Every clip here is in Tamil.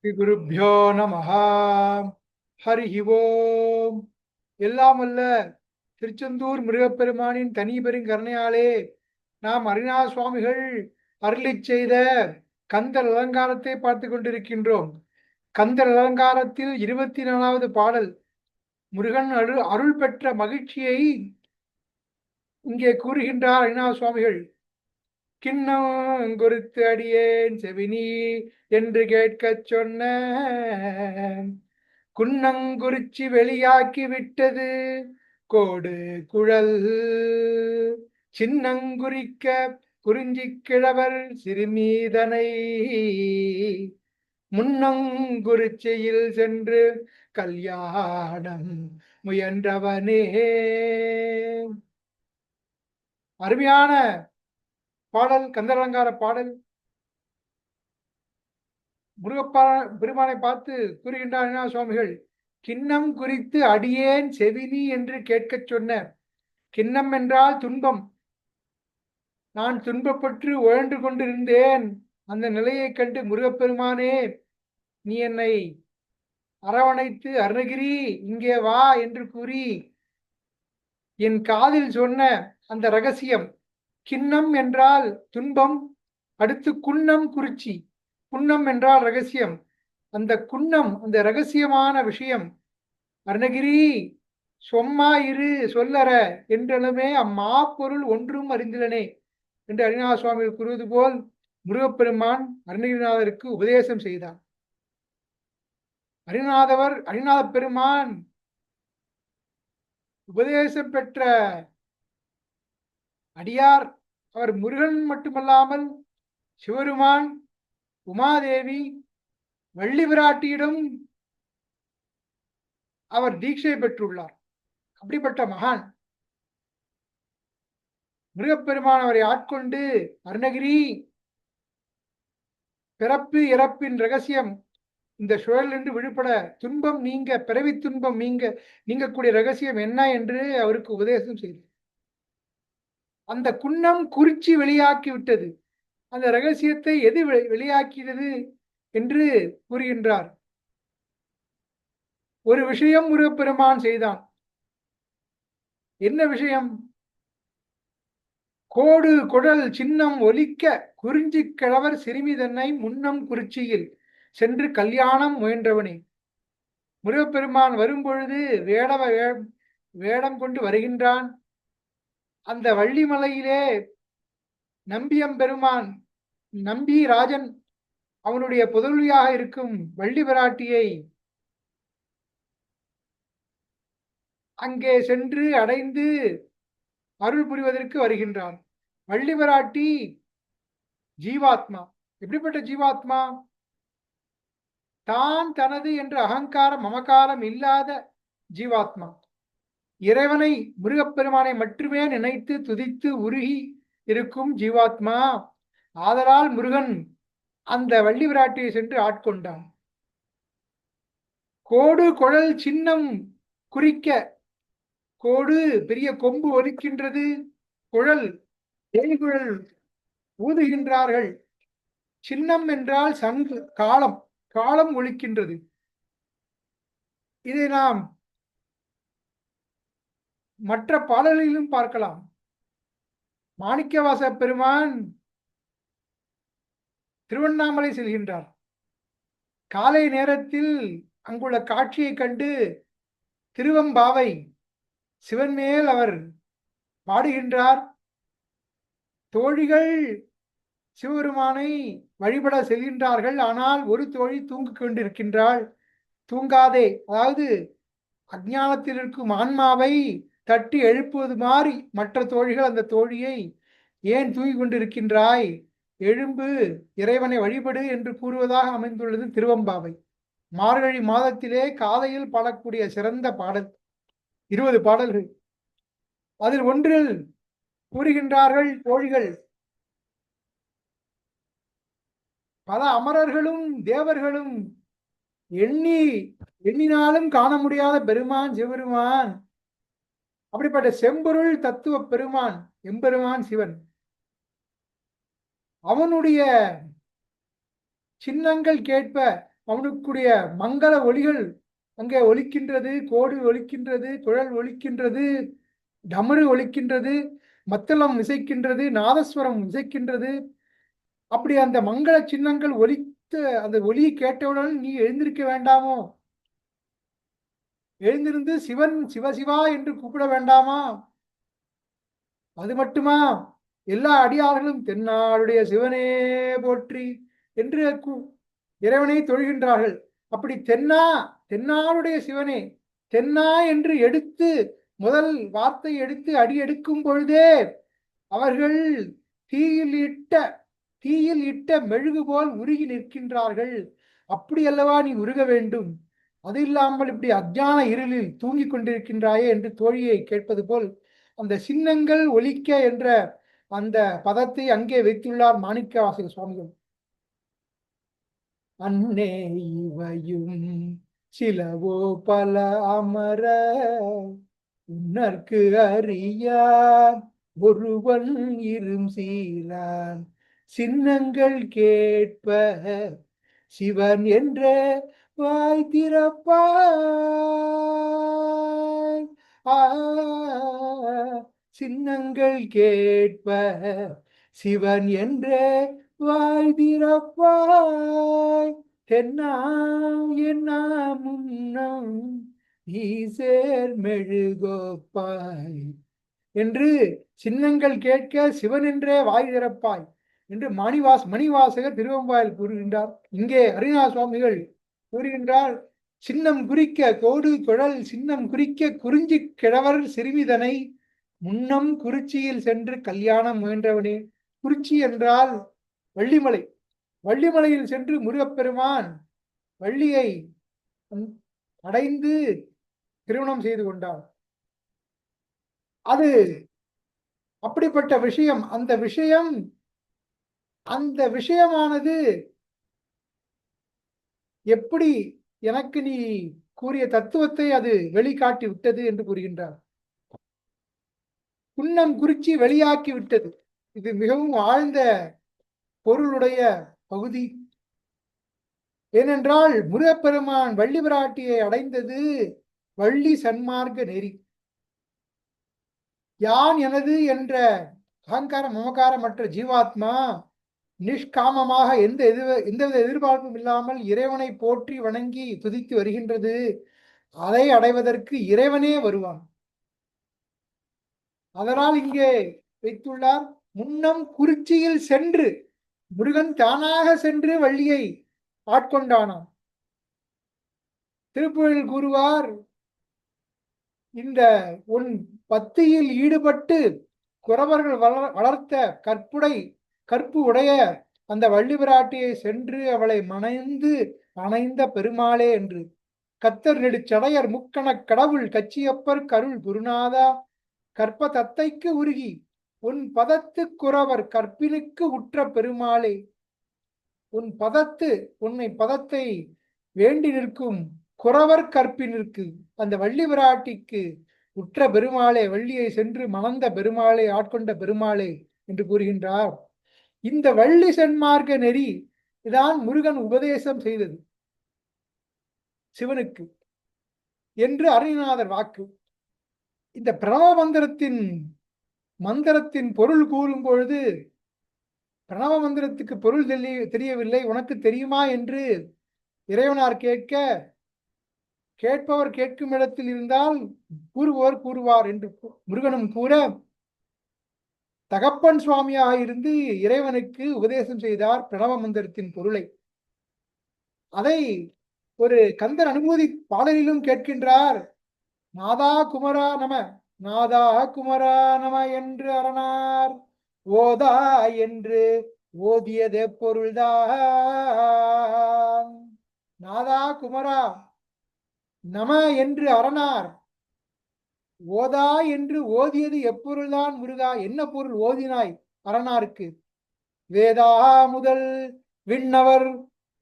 ஸ்ரீ குருப்யோ நமஹ. ஹரி ஓம். எல்லாம் வல்ல திருச்செந்தூர் முருகப்பெருமானின் தனி பெருங்கருணையாலே நாம் அரிநாத சுவாமிகள் அருளிச் செய்த கந்தர் அலங்காரத்தை பார்த்து கொண்டிருக்கின்றோம். கந்தர் அலங்காரத்தில் 24வது பாடல் முருகன் அருள் பெற்ற மகிழ்ச்சியை இங்கே கூறுகின்றார் அரிநாத சுவாமிகள். கிண்ணம் குறித்து அடியேன் செவினி என்று கேட்கச் சொன்ன குன்னங்குறிச்சி வெளியாக்கி விட்டது கோடு குழல் சின்னங்குறிக்க குறிஞ்சி கிழவர் சிறுமீதனை முன்னங்குறிச்சியில் சென்று கல்யாணம் முயன்றவனே. அருமையான பாடல், கந்தரலங்கார பாடல். முருகப்பா பெருமானை பார்த்து கூறுகின்றார் சுவாமிகள், கிண்ணம் குறித்து அடியேன் செவினி என்று கேட்கச் சொன்ன. கிண்ணம் என்றால் துன்பம். நான் துன்பப்பட்டு உழன்று கொண்டிருந்தேன். அந்த நிலையை கண்டு முருகப்பெருமானே, நீ என்னை அரவணைத்து அருணகிரி இங்கே வா என்று கூறி என் காதில் சொன்ன அந்த ரகசியம். கிண்ணம் என்றால் துன்பம், அடுத்து குன்னம் குறிச்சி. குன்னம் என்றால் ரகசியம். அந்த குன்னம், அந்த ரகசியமான விஷயம் அருணகிரி சொம்மா இரு சொல்லற என்றலுமே அம்மா பொருள் ஒன்றும் அறிந்திலனே என்று அரிநாத சுவாமி கூறுவது போல் முருகப்பெருமான் அருணகிரிநாதருக்கு உபதேசம் செய்தார். அரிநாத பெருமான் உபதேசம் பெற்ற அடியார். அவர் முருகன் மட்டுமல்லாமல் சிவருமான், உமாதேவி, வள்ளி பிராட்டியிடம் அவர் தீட்சை பெற்றுள்ளார். அப்படிப்பட்ட மகான் முருகப்பெருமான் அவரை ஆட்கொண்டு, அருணகிரி பிறப்பு இறப்பின் ரகசியம், இந்த சுழல் என்று விழுப்பட துன்பம் நீங்க, பிறவி துன்பம் நீங்கக்கூடிய ரகசியம் என்ன என்று அவருக்கு உபதேசம் செய்தார். அந்த குன்னம் குறிச்சி வெளியாக்கி விட்டது. அந்த ரகசியத்தை எது வெளியாக்கிறது என்று கூறுகின்றார். ஒரு விஷயம் முருகப்பெருமான் செய்தான். என்ன விஷயம்? கோடு குழல் சின்னம் ஒலிக்க குறிஞ்சி கிழவர் சிறுமி தன்னை முன்னம் குறிச்சியில் சென்று கல்யாணம் முயன்றவனே. முருகப்பெருமான் வரும்பொழுது வேடம் கொண்டு வருகின்றான். அந்த வள்ளிமலையிலே நம்பியம்பெருமான், நம்பி ராஜன், அவனுடைய புதல்வியாக இருக்கும் வள்ளி பிராட்டியை அங்கே சென்று அடைந்து அருள் புரிவதற்கு வருகின்றான். வள்ளி பிராட்டி ஜீவாத்மா. எப்படிப்பட்ட ஜீவாத்மா? தான் தனது என்ற அகங்காரம் மமகாரம் இல்லாத ஜீவாத்மா. இறைவனை, முருகப்பெருமானை மட்டுமே நினைத்து துதித்து உருகி இருக்கும் ஜீவாத்மா. ஆதலால் முருகன் அந்த வள்ளி பிராட்டியை சென்று ஆட்கொண்டான். கோடு குழல் சின்னம் குறிக்க, கோடு பெரிய கொம்பு ஒலிக்கின்றது, குழல் தேய்குழல் ஊதுகின்றார்கள். சின்னம் என்றால் சங்கு, காலம், காலம் ஒலிக்கின்றது. இதை நாம் மற்ற பாடல்களிலும் பார்க்கலாம். மாணிக்கவாச பெருமான் திருவண்ணாமலை செல்கின்றார். காலை நேரத்தில் அங்குள்ள காட்சியை கண்டு திருவம்பாவை சிவன் மேல் அவர் பாடுகின்றார். தோழிகள் சிவபெருமானை வழிபட செல்கின்றார்கள். ஆனால் ஒரு தோழி தூங்கிக் கொண்டிருக்கின்றாள். தூங்காதே, அதாவது அஞ்ஞானத்தில் இருக்கும் ஆன்மாவை தட்டி எழுப்புவது மாதிரி மற்ற தோழிகள் அந்த தோழியை, ஏன் தூங்கிக் கொண்டிருக்கின்றாய், எழும்பு, இறைவனை வழிபடு என்று கூறுவதாக அமைந்துள்ளது திருவம்பாவை. மார்கழி மாதத்திலே காலையில் பாடக்கூடிய சிறந்த பாடல். 20 பாடல்கள். அதில் ஒன்றில் கூறுகின்றார்கள் தோழிகள், பல அமரர்களும் தேவர்களும் எண்ணினாலும் காண முடியாத பெருமான் சிவபெருமான். அப்படிப்பட்ட செம்பொருள் தத்துவ பெருமான் எம்பெருமான் சிவன். அவனுடைய சின்னங்கள் கேட்ப அவனுக்குடைய மங்கள ஒலிகள் அங்கே ஒலிக்கின்றது, கோடு ஒலிக்கின்றது, குழல் ஒலிக்கின்றது, டமரு ஒலிக்கின்றது, மத்தளம் இசைக்கின்றது, நாதஸ்வரம் இசைக்கின்றது. அப்படி அந்த மங்கள சின்னங்கள் ஒலித்து அந்த ஒலியை கேட்டவுடன் நீ எழுந்திருக்க வேண்டாமோ? எழுந்திருந்து சிவன் சிவசிவா என்று கூப்பிட வேண்டாமா? அது மட்டுமா? எல்லா அடியார்களும் தென்னாளுடைய சிவனே போற்றி என்று இறைவனை தொழுகின்றார்கள். அப்படி தென்னாளுடைய சிவனே, தென்னா என்று எடுத்து முதல் வார்த்தை எடுத்து அடி எடுக்கும் பொழுதே அவர்கள் தீயில் இட்ட மெழுகு போல் உருகி நிற்கின்றார்கள். அப்படி அல்லவா நீ உருக வேண்டும். அது இல்லாமல் இப்படி அஞ்ஞான இருளில் தூங்கிக் கொண்டிருக்கின்றாயே என்று தோழியை கேட்பது போல் அந்த சின்னங்கள் ஒலிக்க என்ற அந்த பதத்தை அங்கே வைத்துள்ளார் மாணிக்கவாசக சுவாமிகள். அன்னே இவையும் சிலவோ பல அமர உன்னற்கு அறியார் ஒருவன் இரும் சீரான் சின்னங்கள் கேட்ப சிவன் என்ற வாய் திறப்பாய். சின்னங்கள் கேட்ப சிவன் என்ற வாய் திறப்பாய். தென்னாம் என்ன முன்னம் ஈசேர் மெழுகோப்பாய் என்று சின்னங்கள் கேட்க சிவன் என்றே வாய் திறப்பாய் என்று மணிவாசகர் திருவம்பாயில் கூறுகின்றார். இங்கே அருணாச சுவாமிகள் கூறுகின்றார், சின்னம் குறிக்க கோடு குழல் சின்னம் குறிக்க குறிஞ்சி கிழவர் சிறுமிதனை முன்னம் குறிச்சியில் சென்று கல்யாணம் முயன்றவனே. குறிச்சி என்றால் வள்ளிமலை. வள்ளிமலையில் சென்று முருகப்பெருமான் வள்ளியை அடைந்து திருமணம் செய்து கொண்டார். அது அப்படிப்பட்ட விஷயம். அந்த விஷயமானது எப்படி எனக்கு நீ கூறிய தத்துவத்தை அது வெளிக்காட்டி விட்டது என்று கூறுகின்றார். குன்னம் குறிச்சி வெளியாக்கி விட்டது. இது மிகவும் ஆழ்ந்த பொருளுடைய பகுதி. ஏனென்றால் முருகப்பெருமான் வள்ளி பிராட்டியை அடைந்தது வள்ளி சன்மார்க்க நெறி. யான் எனது என்ற அகங்கார மமகாரமற்ற ஜீவாத்மா நிஷ்காமமாக எந்தவித எதிர்பார்ப்பும் இல்லாமல் இறைவனை போற்றி வணங்கி துதித்து வருகின்றது. அதை அடைவதற்கு இறைவனே வருவான். அதனால் இங்கே வைத்துள்ளார், முன்னம் குறிச்சியில் சென்று முருகன் தானாக சென்று வள்ளியை ஆட்கொண்டானாம். திருப்புகழில் கூறுவார், இந்த உன் பத்தியில் ஈடுபட்டு குறவர்கள் வளர்த்த கற்பு உடைய அந்த வள்ளி பிராட்டியை சென்று அவளை அணைந்த பெருமாளே என்று. கத்தர் நெடுச்சடையர் முக்கணக் கடவுள் கச்சியப்பர் கருள் குருநாதா கற்ப தத்தைக்கு உருகி உன் பதத்து குறவர் கற்பினுக்கு உற்ற பெருமாளே. உன்னை பதத்தை வேண்டி நிற்கும் குறவர் கற்பினிற்கு அந்த வள்ளி பிராட்டிக்கு உற்ற பெருமாளே, வள்ளியை சென்று மணந்த பெருமாளே, ஆட்கொண்ட பெருமாளே என்று கூறுகின்றார். இந்த வள்ளி சன்மார்க்க நெறி இதான் முருகன் உபதேசம் செய்தது சிவனுக்கு என்று அருணநாதர் வாக்கு. இந்த பிரணவ மந்திரத்தின் பொருள் கூறும் பொழுது பிரணவ மந்திரத்துக்கு பொருள் தெரியவில்லை, உனக்கு தெரியுமா என்று இறைவனார் கேட்பவர் கேட்கும் இடத்தில் இருந்தால் கூறுபவர் கூறுவார் என்று முருகனும் கூற, தகப்பன் சுவாமியாக இருந்து இறைவனுக்கு உபதேசம் செய்தார் பிரணவ மந்திரத்தின் பொருளை. அதை ஒரு கந்தர் அனுபூதி பாடலிலும் கேட்கின்றார். நாதா குமரா நம என்று அரணார் ஓதா என்று ஓதியதே பொருள்தான். நாதா குமரா நம என்று அரணார் ஓதா என்று ஓதியது எப்பொருள்தான் முருகா, என்ன பொருள் ஓதினாய் அரணாருக்கு? வேதா முதல் விண்ணவர்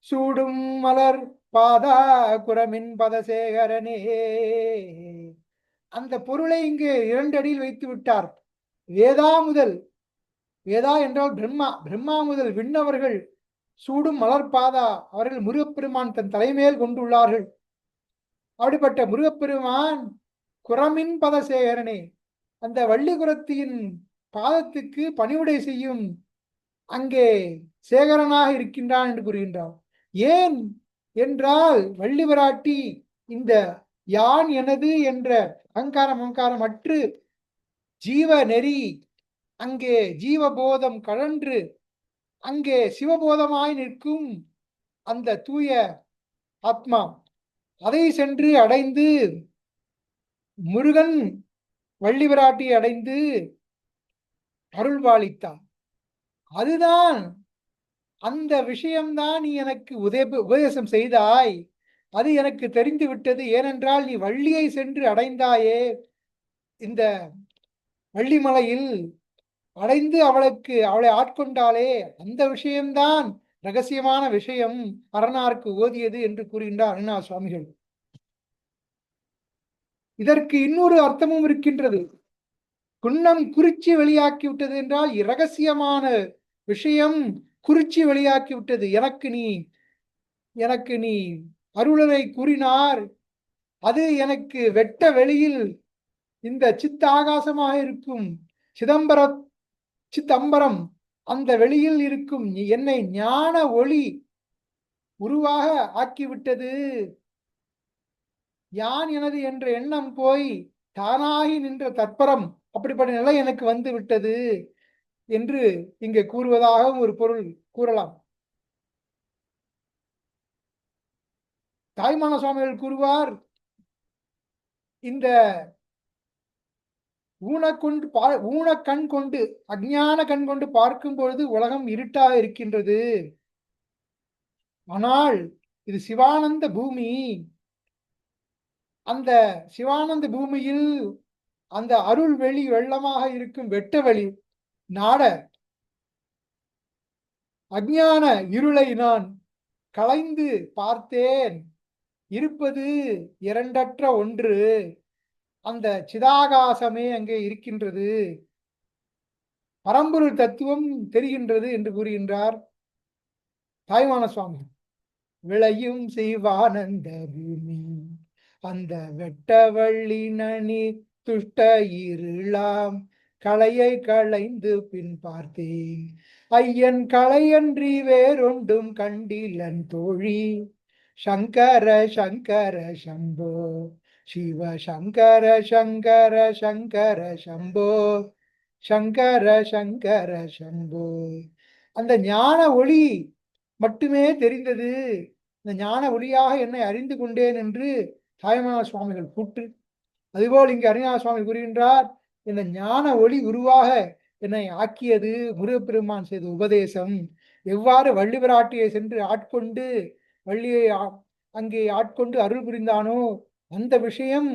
சூடும் மலர் பாதா குரமின் பதசேகரனே. அந்த பொருளை இங்கு 2 அடியில் வைத்து விட்டார். வேதா என்றால் பிரம்மா முதல் விண்ணவர்கள் சூடும் மலர்பாதா அவர்கள் முருகப்பெருமான் தன் தலைமேல் கொண்டுள்ளார்கள். அப்படிப்பட்ட முருகப்பெருமான் குரமின் பதசேகரனே, அந்த வள்ளிகுரத்தியின் பாதத்துக்கு பணிவுடை செய்யும் அங்கே சேகரனாக இருக்கின்றான் என்று கூறுகின்றார். ஏன் என்றால் வள்ளி பிராட்டி இந்த யான் எனது என்ற அகங்காரம் அற்று ஜீவ நெறி அங்கே ஜீவபோதம் கழன்று அங்கே சிவபோதமாய் நிற்கும் அந்த தூய ஆத்மா அதை சென்று அடைந்து முருகன் வள்ளி பிராட்டி அடைந்து அருள்பாலித்தான். அதுதான் அந்த விஷயம்தான் நீ எனக்கு உபதேசம் செய்தாய். அது எனக்கு தெரிந்து விட்டது. ஏனென்றால் நீ வள்ளியை சென்று அடைந்தாயே இந்த வள்ளிமலையில் அடைந்து அவளை ஆட்கொண்டாலே அந்த விஷயம்தான் ரகசியமான விஷயம் அரணாருக்கு ஓதியது என்று கூறுகின்றார் அருணா சுவாமிகள். இதற்கு இன்னொரு அர்த்தமும் இருக்கின்றது. குன்னம் குறிச்சி வெளியாக்கி விட்டது என்றால் இரகசியமான விஷயம் குறிச்சி வெளியாக்கி விட்டது. எனக்கு நீ அருளரை கூறினார். அது எனக்கு வெட்ட வெளியில் இந்த சித்த ஆகாசமாக இருக்கும் சித்தம்பரம் அந்த வெளியில் இருக்கும் என்னை ஞான ஒளி உருவாக ஆக்கிவிட்டது. யான் எனது என்ற எண்ணம் போய் தானாகி நின்ற தற்பரம் அப்படிப்பட்ட நிலை எனக்கு வந்து விட்டது என்று இங்கே கூறுவதாகவும் ஒரு பொருள் கூறலாம். தாய்மான சுவாமிகள் கூறுவார், இந்த ஊனக்கண் கொண்டு அஞ்ஞான கண் கொண்டு பார்க்கும் பொழுது உலகம் இருட்டாக இருக்கின்றது. ஆனால் இது சிவானந்த பூமி. அந்த சிவானந்த பூமியில் அந்த அருள் வெளி வெள்ளமாக இருக்கும் வெட்ட வெளி நாட அஞ்ஞான இருளை நான் களைந்து பார்த்தேன். இருப்பது இரண்டற்ற ஒன்று, அந்த சிதாகாசமே அங்கே இருக்கின்றது, பரம்பொருள் தத்துவம் தெரிகின்றது என்று கூறுகின்றார் தாய்மான சுவாமி. விளையும் சிவானந்த பூமி அந்த வெட்டவள்ளி நனி துஷ்ட இருளாம் களையை களைந்து பின் பார்த்தேன். ஐயன் களையன்றி வேறொன்றும் கண்டிலன் தோழி. சங்கர சங்கர சம்போ சிவ சங்கர சங்கர சங்கர சம்போ சங்கர சங்கர சம்போ. அந்த ஞான ஒளி மட்டுமே தெரிந்தது. இந்த ஞான ஒளியாக என்னை அறிந்து கொண்டேன் என்று தாய்மான சுவாமிகள் கூற்று. அதுபோல் இங்கு அருணாச சுவாமி கூறுகின்றார், இந்த ஞான ஒளி உருவாக என்னை ஆக்கியது முருகப்பெருமான் செய்த உபதேசம். எவ்வாறு வள்ளி பிராட்டியை சென்று ஆட்கொண்டு வள்ளியை அங்கே ஆட்கொண்டு அருள் புரிந்தானோ அந்த விஷயம்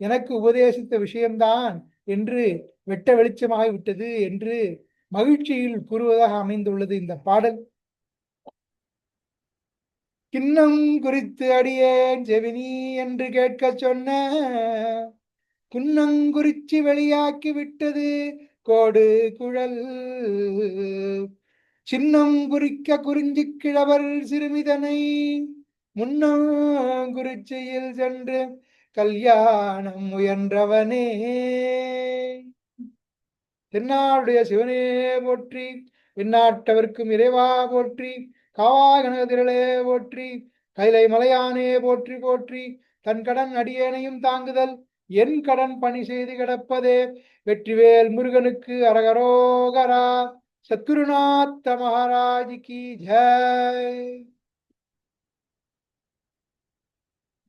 எனக்கு உபதேசித்த விஷயம்தான் என்று வெட்ட வெளிச்சமாகி விட்டது என்று மகிழ்ச்சியில் கூறுவதாக அமைந்துள்ளது இந்த பாடல். கிண்ணம் குறித்து அடியேன் செவினி என்று கேட்க சொன்ன குன்னங்குறிச்சி வெளியாக்கி விட்டது கோடு குழல். சின்னம் குறிக்க குறிஞ்சி கிழவர் சிறுமிதனை முன்னங்குறிச்சியில் சென்று கல்யாணம் முயன்றவனே. தென்னாடுடைய சிவனே போற்றி, பின்னாட்டவர்க்கும் இறைவா போற்றி, காவாகனதிரளே போற்றி, கைலை மலையானே போற்றி போற்றி. தன் கடன் அடியேனையும் தாங்குதல் என் கடன் பணி செய்து கிடப்பதே. வெற்றிவேல் முருகனுக்கு அரகரோகரா. சத்குருநாத்த மகாராஜ் கி ஜெய்.